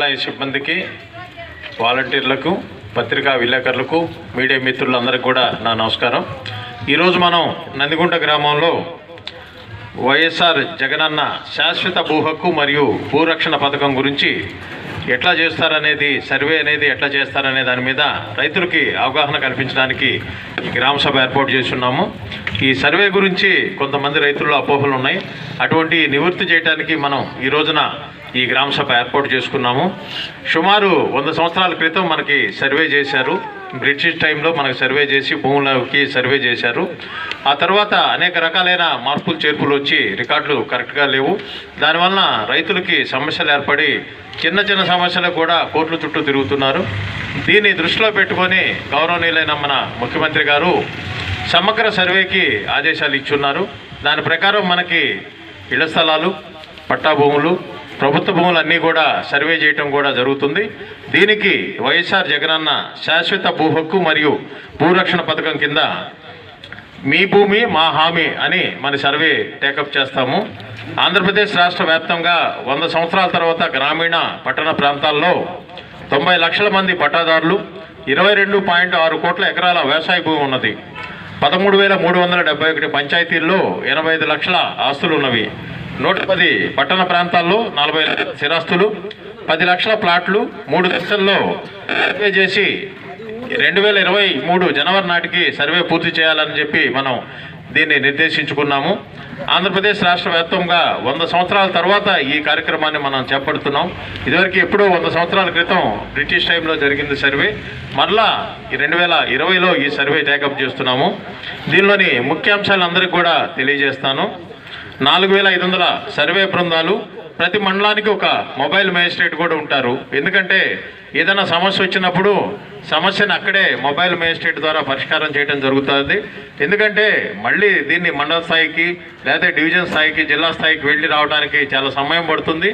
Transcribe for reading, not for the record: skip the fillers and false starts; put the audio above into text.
స్థాయి సిబ్బందికి, వాలంటీర్లకు, పత్రికా విలేకరులకు, మీడియా మిత్రులందరికీ కూడా నా నమస్కారం. ఈరోజు మనం నందిగుంట గ్రామంలో వైఎస్ఆర్ జగనన్న శాశ్వత భూ హక్కు మరియు భూరక్షణ పథకం గురించి ఎట్లా చేస్తారనేది, సర్వే అనేది ఎట్లా చేస్తారనే దాని మీద రైతులకి అవగాహన కల్పించడానికి ఈ గ్రామ సభ ఏర్పాటు చేస్తున్నాము. ఈ సర్వే గురించి కొంతమంది రైతుల్లో అపోహలు ఉన్నాయి. అటువంటి నివృత్తి చేయడానికి మనం ఈ రోజున ఈ గ్రామ సభ ఏర్పాటు చేసుకున్నాము. సుమారు 100 సంవత్సరాల క్రితం మనకి సర్వే చేశారు. బ్రిటిష్ టైంలో మనకు సర్వే చేసి భూములకి సర్వే చేశారు. ఆ తర్వాత అనేక రకాలైన మార్పులు చేర్పులు వచ్చి రికార్డులు కరెక్ట్గా లేవు. దానివల్ల రైతులకి సమస్యలు ఏర్పడి చిన్న చిన్న సమస్యలకు కూడా కోర్టుల చుట్టూ తిరుగుతున్నారు. దీన్ని దృష్టిలో పెట్టుకొని గౌరవనీయులైన మన ముఖ్యమంత్రి గారు సమగ్ర సర్వేకి ఆదేశాలు ఇచ్చున్నారు. దాని ప్రకారం మనకి ఇళ్ల స్థలాలు, పట్టా భూములు, ప్రభుత్వ భూములన్నీ కూడా సర్వే చేయటం కూడా జరుగుతుంది. దీనికి వైఎస్ఆర్ జగనన్న శాశ్వత భూ హక్కు మరియు భూరక్షణ పథకం కింద మీ భూమి మా హామీ అని మన సర్వే టేకప్ చేస్తాము. ఆంధ్రప్రదేశ్ రాష్ట్ర వ్యాప్తంగా 100 సంవత్సరాల తర్వాత గ్రామీణ పట్టణ ప్రాంతాల్లో 90 లక్షల మంది పట్టాదారులు, 22.6 కోట్ల ఎకరాల వ్యవసాయ భూమి ఉన్నది. 13,371 పంచాయతీల్లో 85 లక్షల ఆస్తులు ఉన్నవి. 110 పట్టణ ప్రాంతాల్లో 40 లక్షల స్థిరాస్తులు, 10 లక్షల ప్లాట్లు 3 దశల్లో సర్వే చేసి 2023 జనవరి నాటికి సర్వే పూర్తి చేయాలని చెప్పి మనం దీన్ని నిర్దేశించుకున్నాము. ఆంధ్రప్రదేశ్ రాష్ట్ర వ్యాప్తంగా 100 సంవత్సరాల తర్వాత ఈ కార్యక్రమాన్ని మనం చేపడుతున్నాం. ఇదివరకు ఎప్పుడో 100 సంవత్సరాల క్రితం బ్రిటిష్ టైంలో జరిగింది సర్వే. మరలా 2020లో ఈ సర్వే టేకప్ చేస్తున్నాము. దీనిలోని ముఖ్యాంశాలు అందరికీ కూడా తెలియజేస్తాను. 4,500 సర్వే బృందాలు, ప్రతి మండలానికి ఒక మొబైల్ మేజిస్ట్రేట్ కూడా ఉంటారు. ఎందుకంటే ఏదైనా సమస్య వచ్చినప్పుడు సమస్యను అక్కడే మొబైల్ మేజిస్ట్రేట్ ద్వారా పరిష్కారం చేయడం జరుగుతుంది. ఎందుకంటే మళ్ళీ దీన్ని మండల స్థాయికి లేదా డివిజన్ స్థాయికి, జిల్లా స్థాయికి వెళ్ళి రావడానికి చాలా సమయం పడుతుంది.